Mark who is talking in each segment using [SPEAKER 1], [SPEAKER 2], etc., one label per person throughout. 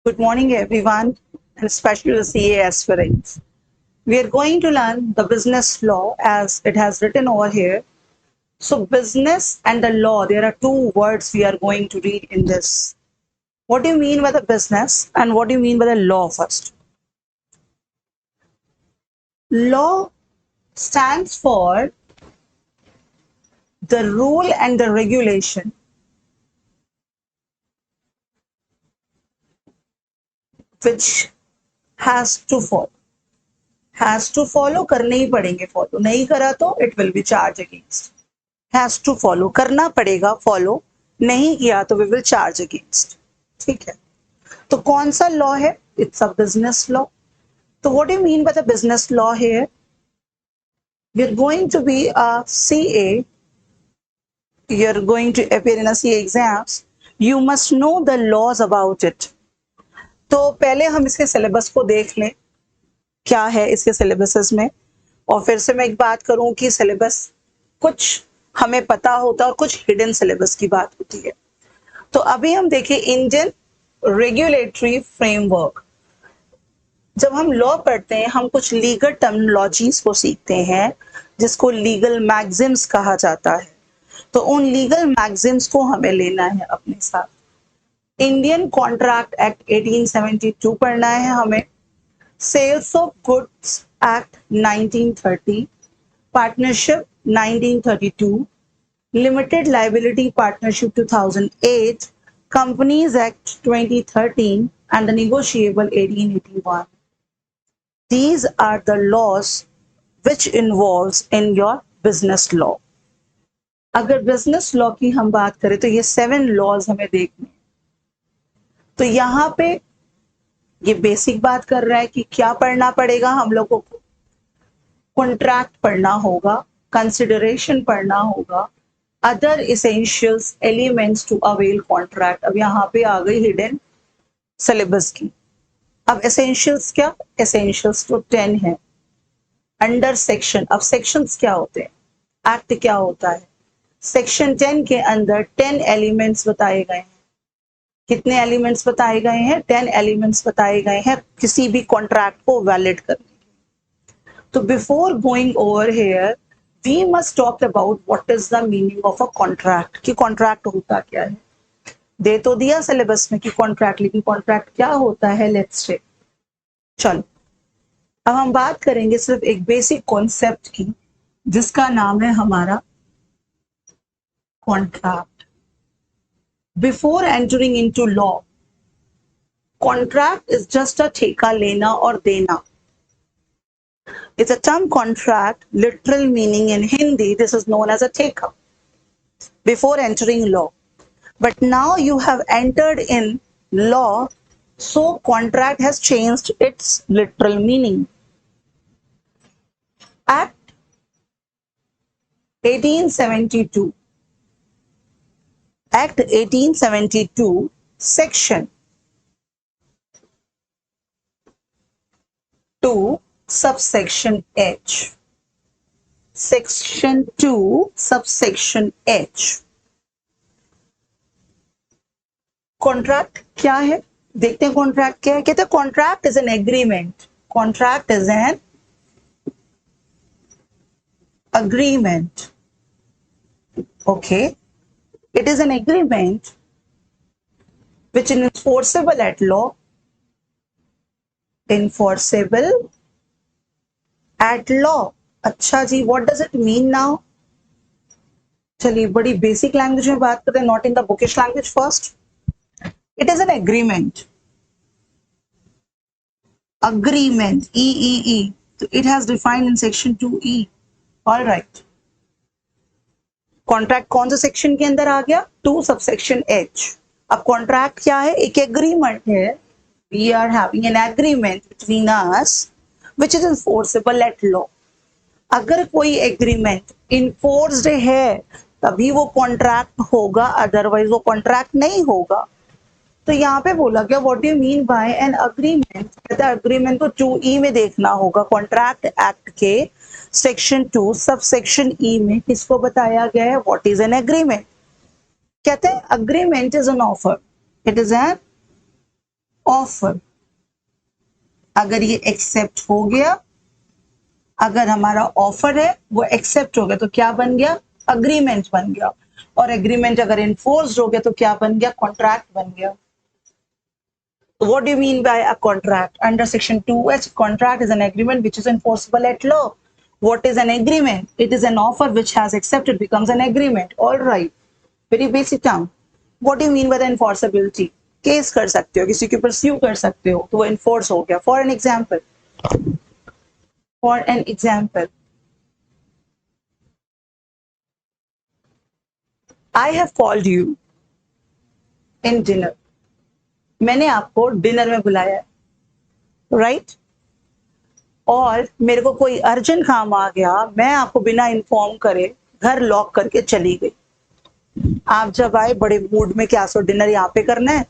[SPEAKER 1] Good morning, everyone, and especially the CA aspirants. We are going to learn the business law as it has written over here. So, business and the law, there are two words we are going to read in this. What do you mean by the business and what do you mean by the law first? Law stands for the rule and the regulation which has to follow. Has to follow करने ही पड़ेंगे follow नहीं करा तो it will be charged against. Has to follow करना पड़ेगा follow नहीं किया तो we will charge against. ठीक है तो कौन सा law है? It's a business law. तो what do you mean by the business law here? You're going to be a CA. You're going to appear in a CA exams. You must know the laws about it. तो पहले हम इसके syllabus को देख लें क्या है इसके सिलेबसेस में और फिर से मैं एक बात करूं कि सिलेबस कुछ हमें पता होता है और कुछ हिडन सिलेबस की बात होती है। तो अभी हम देखें इंडियन रेगुलेटरी फ्रेमवर्क। जब हम लॉ पढ़ते हैं हम कुछ लीगल टर्मिनोलॉजीज को सीखते हैं जिसको लीगल मैक्सिम्स कहा जाता है। तो उन लीगल मैक्सिम्स को हमें लेना है अपने साथ। इंडियन कॉन्ट्रैक्ट एक्ट 1872 पढ़ना है हमें, sales of goods act 1930, partnership 1932, limited liability partnership 2008, companies act 2013 and the negotiable 1881. These are the laws which involves in your business law. अगर बिजनेस लॉ की हम बात करें तो ये 7 लॉज हमें देखने। तो यहाँ पे ये बेसिक बात कर रहा है कि क्या पढ़ना पड़ेगा हम लोगों को। कॉन्ट्रैक्ट पढ़ना होगा, कंसिडरेशन पढ़ना होगा, other essentials elements to avail contract. अब यहाँ पे आ गई हिडन सिलेबस की। अब एसेंशियल्स क्या? एसेंशियल्स तो 10 है। अंडर सेक्शन, अब सेक्शंस क्या होते हैं, एक्ट क्या होता है। सेक्शन 10 के अंदर 10 एलिमेंट्स बताए गए हैं। कितने एलिमेंट्स बताए गए हैं? 10 एलिमेंट्स बताए गए हैं किसी भी कॉन्ट्रैक्ट को वैलिड करने के। तो before going over here we must talk about what is the meaning of a contract कि कॉन्ट्रैक्ट होता क्या है। दे तो दिया सिलेबस में कि कॉन्ट्रैक्ट, लेकिन कॉन्ट्रैक्ट क्या होता है लेट्स से। चलो अब हम बात करेंगे सिर्फ एक बेसिक कॉन्सेप्ट की जिसका नाम है हमारा contract. Before entering into law, contract is just a ठेका लेना और देना। It's a term contract, literal meaning in Hindi, this is known as a theka before entering law. But now you have entered in law, so contract has changed its literal meaning. Act 1872. Act 1872, Section 2, subsection H. Section 2, subsection H. Contract क्या है? देखते हैं contract क्या है। कहते हैं contract is an agreement. Contract is an agreement. Okay, it is an agreement which is enforceable at law. Enforceable at law. अच्छा जी, what does it mean now? चलिए बड़ी बेसिक लैंग्वेज में बात करते हैं, not in the bookish language first. It is an agreement. agreement, EEE, so it has defined in section 2E. All right. Contract कौन सा section के अंदर आ गया? 2 सबसेक्शन H. अब कॉन्ट्रैक्ट क्या है? एक एग्रीमेंट है। We are having an agreement between us which is enforceable at law. अगर कोई एग्रीमेंट इनफोर्स्ड है तभी वो कॉन्ट्रैक्ट होगा, अदरवाइज वो कॉन्ट्रैक्ट नहीं होगा। तो यहाँ पे बोला गया what do you mean by an agreement. कहता है अग्रीमेंट को 2E में देखना होगा। कॉन्ट्रैक्ट एक्ट के सेक्शन 2 सब सेक्शन E में किसको बताया गया है व्हाट इज एन एग्रीमेंट। कहते हैं agreement is an offer, it is an offer, अगर ये एक्सेप्ट हो गया, अगर हमारा ऑफर है वो एक्सेप्ट हो गया तो क्या बन गया, अग्रीमेंट बन गया, और एग्रीमेंट अगर इन्फोर्स्ड हो गया तो क्या बन गया, कॉन्ट्रैक्ट बन गया। So what do you mean by a contract? Under section 2H, contract is an agreement which is enforceable at law. What is an agreement? It is an offer which has accepted becomes an agreement. All right. Very basic term. What do you mean by the enforceability? Case कर सकते हो, किसी के ऊपर sue कर सकते हो, तो वो enforce हो गया. For an example, I have called you in dinner. मैंने आपको डिनर में बुलाया है, राइट? और मेरे को कोई अर्जेंट काम आ गया, मैं आपको बिना इन्फॉर्म करे घर लॉक करके चली गई। आप जब आए बड़े मूड में, क्या सो डिनर यहाँ पे करना है,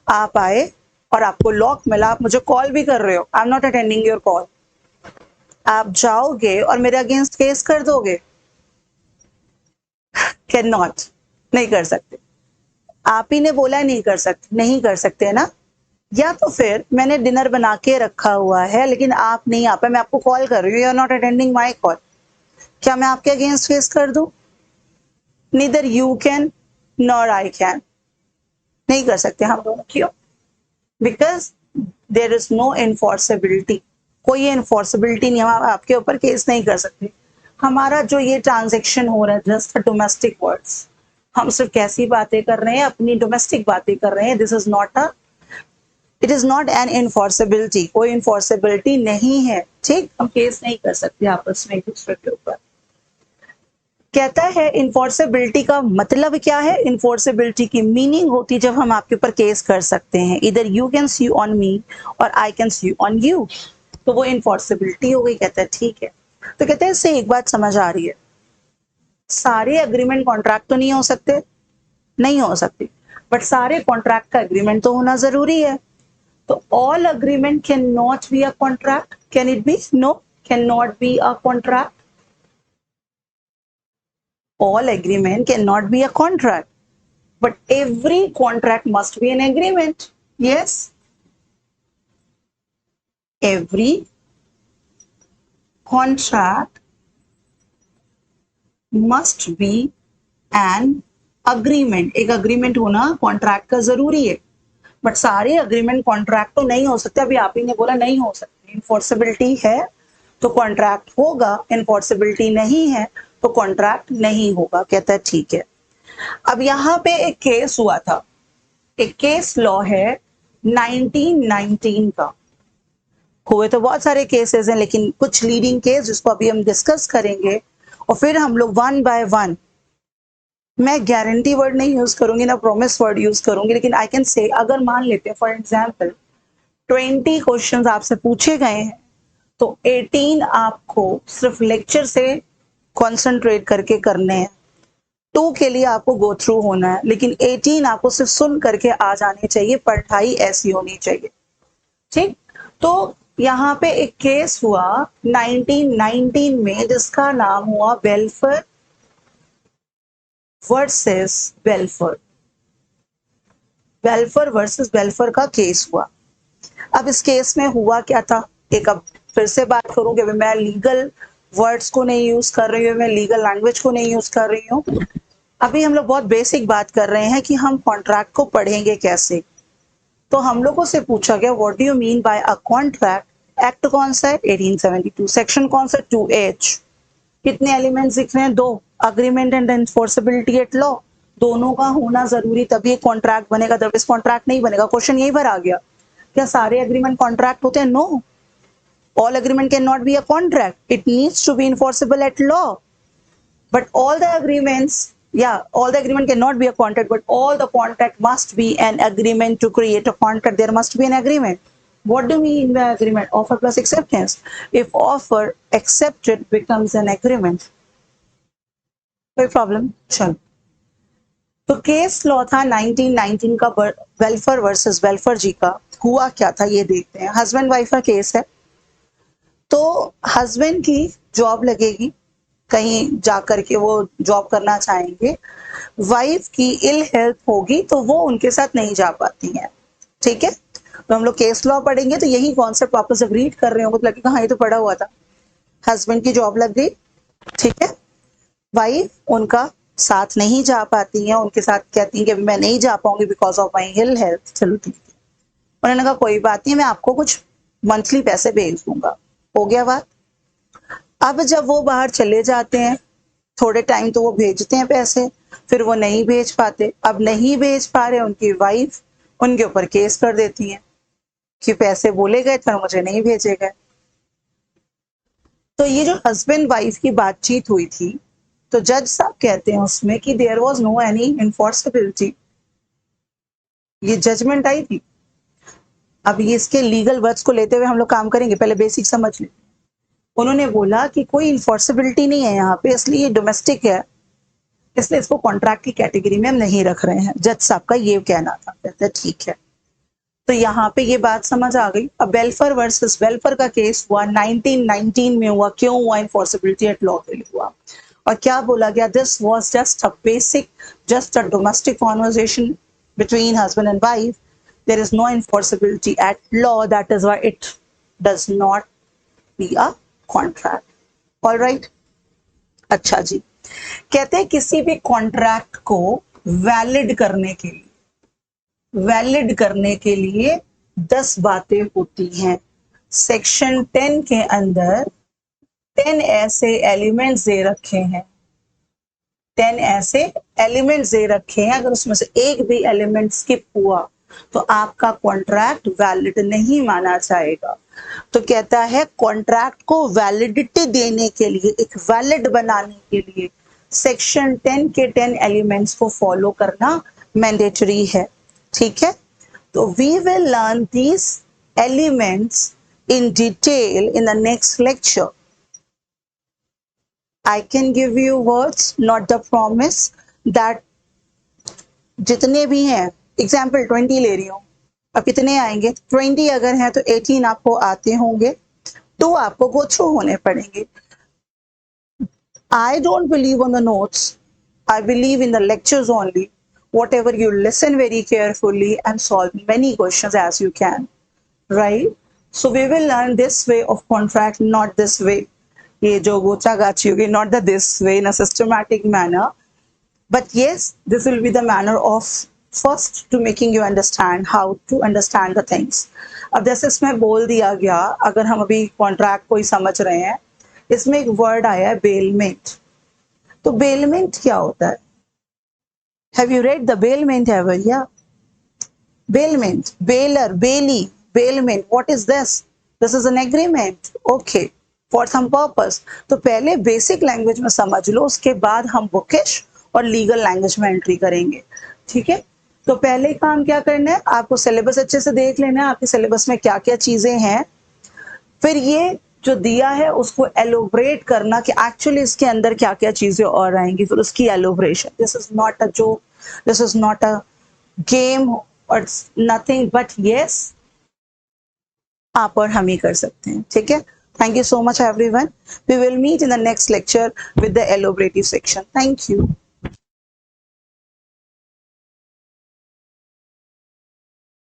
[SPEAKER 1] आप आए और आपको लॉक मिला, आप मुझे कॉल भी कर रहे हो, I am not attending your call, आप जाओगे और मेरे अगेंस्ट केस कर दोगे? कैन नॉट, नहीं कर सकते। आप ही ने बोला नहीं कर सकते, नहीं कर सकते है ना। या तो फिर मैंने डिनर बना के रखा हुआ है लेकिन आप नहीं आ पाए, मैं आपको कॉल कर रही हूँ, you are not attending my call, क्या मैं आपके अगेंस्ट केस कर दूं? Neither you can nor I can, नहीं कर सकते हम दोनों। क्यों? Because there is no enforceability, कोई एनफोर्सेबिलिटी नहीं, हम आपके ऊपर केस नहीं कर सकते। हमारा जो ये ट्रांजेक्शन हो रहा है जस्ट डोमेस्टिक वर्ड्स, हम सिर्फ कैसी बातें कर रहे हैं, अपनी डोमेस्टिक बातें कर रहे हैं। This is not a, it is not an enforceability, कोई इनफोर्सेबिलिटी नहीं है, ठीक? हम केस नहीं कर सकते आपस में एक दूसरे के ऊपर। कहता है इनफोर्सेबिलिटी का मतलब क्या है? इनफोर्सेबिलिटी की मीनिंग होती है जब हम आपके ऊपर केस कर सकते हैं, इधर you can sue on me और I can sue on you, तो वो इनफोर्सेबिलिटी हो गई। कहता है ठीक है। तो कहते हैं इससे एक बात समझ आ रही है, सारे अग्रीमेंट कॉन्ट्रैक्ट तो नहीं हो सकते, नहीं हो सकती, बट सारे कॉन्ट्रैक्ट का एग्रीमेंट तो होना जरूरी है। तो all agreement can not be a contract, can it be? No, can not be a contract. All agreement cannot be a contract, but every contract must be an agreement. Yes, every contract must be an agreement. एक agreement होना contract का जरूरी है, but सारे agreement contract तो नहीं हो सकते। अभी आप ही ने बोला नहीं हो सकते, enforceability है तो कॉन्ट्रैक्ट होगा, इनफोर्सेबिलिटी नहीं है तो कॉन्ट्रैक्ट नहीं होगा। कहता है ठीक है। अब यहाँ पे एक केस हुआ था, एक केस लॉ है 1919 का। हुए तो बहुत सारे केसेस हैं लेकिन कुछ लीडिंग केस जिसको अभी हम डिस्कस करेंगे, और फिर हम लोग वन बाय वन, मैं गारंटी वर्ड नहीं यूज करूंगी ना प्रॉमिस वर्ड यूज करूंगी, लेकिन आई कैन से, अगर मान लेते हैं फॉर एग्जाम्पल 20 क्वेश्चंस आपसे पूछे गए हैं तो 18 आपको सिर्फ लेक्चर से कॉन्सेंट्रेट करके करने हैं, 2 के लिए आपको गो थ्रू होना है, लेकिन 18 आपको सिर्फ सुन करके आ जाने चाहिए, पढ़ाई ऐसी होनी चाहिए, ठीक? तो यहाँ पे एक केस हुआ 1919 में जिसका नाम हुआ welfare versus welfare, welfare versus welfare का केस हुआ। अब इस केस में हुआ क्या था, एक अब फिर से बात करूंगी, मैं लीगल वर्ड्स को नहीं यूज कर रही हूँ, मैं लीगल लैंग्वेज को नहीं यूज कर रही हूँ। अभी हम लोग बहुत बेसिक बात कर रहे हैं कि हम कॉन्ट्रैक्ट को पढ़ेंगे कैसे। तो हम लोगों से पूछा गया what do you mean by a contract. Act कौन सा है? 1872। सेक्शन कौन सा? 2H। कितने एलिमेंट्स दिख रहे हैं? 2। Agreement and enforceability at law, दोनों का होना जरूरी, तभी कॉन्ट्रैक्ट बनेगा, अदरवाइज कॉन्ट्रैक्ट नहीं बनेगा। क्वेश्चन यही भर आ गया, क्या सारे एग्रीमेंट कॉन्ट्रैक्ट होते हैं? No, all agreement cannot be a contract, it needs to be enforceable at law, but all the agreements, yeah, all the agreement cannot be a contract, but all the contract must be an agreement. To create a contract there must be an agreement. What do we mean by agreement? Offer plus acceptance. If offer accepted becomes an agreement, कोई problem? चलो, तो case law था 1919 का, welfare versus welfare जी का। हुआ क्या था ये देखते हैं। हस्बैंड वाइफ का केस है, तो हस्बैंड की जॉब लगेगी, कहीं जाकर के वो जॉब करना चाहेंगे, वाइफ की इल हेल्थ होगी तो वो उनके साथ नहीं जा पाती हैं, ठीक है? तो हम लोग केस लॉ पढ़ेंगे तो यही कॉन्सेप्ट वापस जब रीड कर रहे होंगे तो लगेगा हाँ ये तो पढ़ा हुआ था। हस्बैंड की जॉब लग गई, ठीक है, वाइफ उनका साथ नहीं जा पाती है, उनके साथ कहती है कि मैं नहीं जा पाऊंगी because of my ill health. चलो ठीक है, उन्होंने कहा कोई बात नहीं, मैं आपको कुछ मंथली पैसे भेज दूंगा। हो गया बात। अब जब वो बाहर चले जाते हैं, थोड़े टाइम तो वो भेजते हैं पैसे, फिर वो नहीं भेज पाते। अब नहीं भेज पा रहे, उनकी वाइफ उनके ऊपर केस कर देती है कि पैसे बोले गए थे और मुझे नहीं भेजे गए। तो ये जो हस्बैंड वाइफ की बातचीत हुई थी, तो जज साहब कहते हैं उसमें कि देयर वाज नो एनी इन्फोर्सेबिलिटी, ये जजमेंट आई थी। अब ये इसके लीगल वर्ड्स को लेते हुए हम लोग काम करेंगे, पहले बेसिक समझ लें। उन्होंने बोला कि कोई इन्फोर्सेबिलिटी नहीं है यहाँ पे, इसलिए डोमेस्टिक है, इसलिए इसको कॉन्ट्रैक्ट की कैटेगरी में हम नहीं रख रहे हैं। जज साहब का ये कहना था। कहते ठीक है, तो यहाँ पे ये बात समझ आ गई। अब वेलफेयर वर्सेस वेलफेयर का केस हुआ 1919 में हुआ। क्यों हुआ? इन्फोर्सेबिलिटी एट लॉ के लिए हुआ। और क्या बोला गया? This was just a basic, just a domestic conversation between husband and wife. There is no enforceability at law. That is why it does not be a contract. All right. अच्छा जी, कहते हैं किसी भी कॉन्ट्रैक्ट को valid करने के लिए, valid करने के लिए 10 बातें होती हैं। सेक्शन 10 के अंदर 10 ऐसे एलिमेंट्स दे रखे हैं, 10 ऐसे एलिमेंट्स दे रखे हैं। अगर उसमें से एक भी एलिमेंट स्किप हुआ तो आपका कॉन्ट्रैक्ट वैलिड नहीं माना जाएगा। तो कहता है कॉन्ट्रैक्ट को वैलिडिटी देने के लिए, एक वैलिड बनाने के लिए सेक्शन 10 के 10 एलिमेंट्स को फॉलो करना मैंडेटरी है। ठीक है, तो we will learn these elements in detail in the next lecture. I can give you words, not the promise that जितने भी हैं, एग्जाम्पल 20 ले रही हूँ, अब कितने आएंगे? 20 अगर हैं तो 18 आपको आते होंगे, 2 आपको गो थ्रू होने पड़ेंगे। I don't believe on the notes, I believe in the lectures only. Whatever you listen very carefully and solve many questions as you can, right? So we will learn this way of contract, not this way. ये जो गोचा गाची होगी, not the this way in a systematic manner, but yes, this will be the manner of first to making you understand how to understand the things. अब जैसे इसमें बोल दिया गया, अगर हम अभी कॉन्ट्रैक्ट को ही समझ रहे हैं, इसमें एक वर्ड आया है बेलमेंट। तो बेलमेंट क्या होता है? Have you read the bailment ever? Yeah. Bailment, bailer, bailee, bailment. What is this? This is an agreement. Okay. For some purpose. तो पहले बेसिक लैंग्वेज में समझ लो, उसके बाद हम बुकिश और लीगल लैंग्वेज में एंट्री करेंगे। ठीक है, तो पहले काम क्या करना है, आपको सिलेबस अच्छे से देख लेना है, आपके सिलेबस में क्या क्या चीजें हैं। फिर ये जो दिया है उसको एलोबरेट करना कि एक्चुअली इसके अंदर क्या क्या चीजें और आएंगी, फिर उसकी elaboration. This is not a joke, this is not a game और नथिंग बट यस, आप और हम ही कर सकते हैं। ठीक है, thank you so much everyone. We will meet in the next lecture with the elaborative section. Thank you.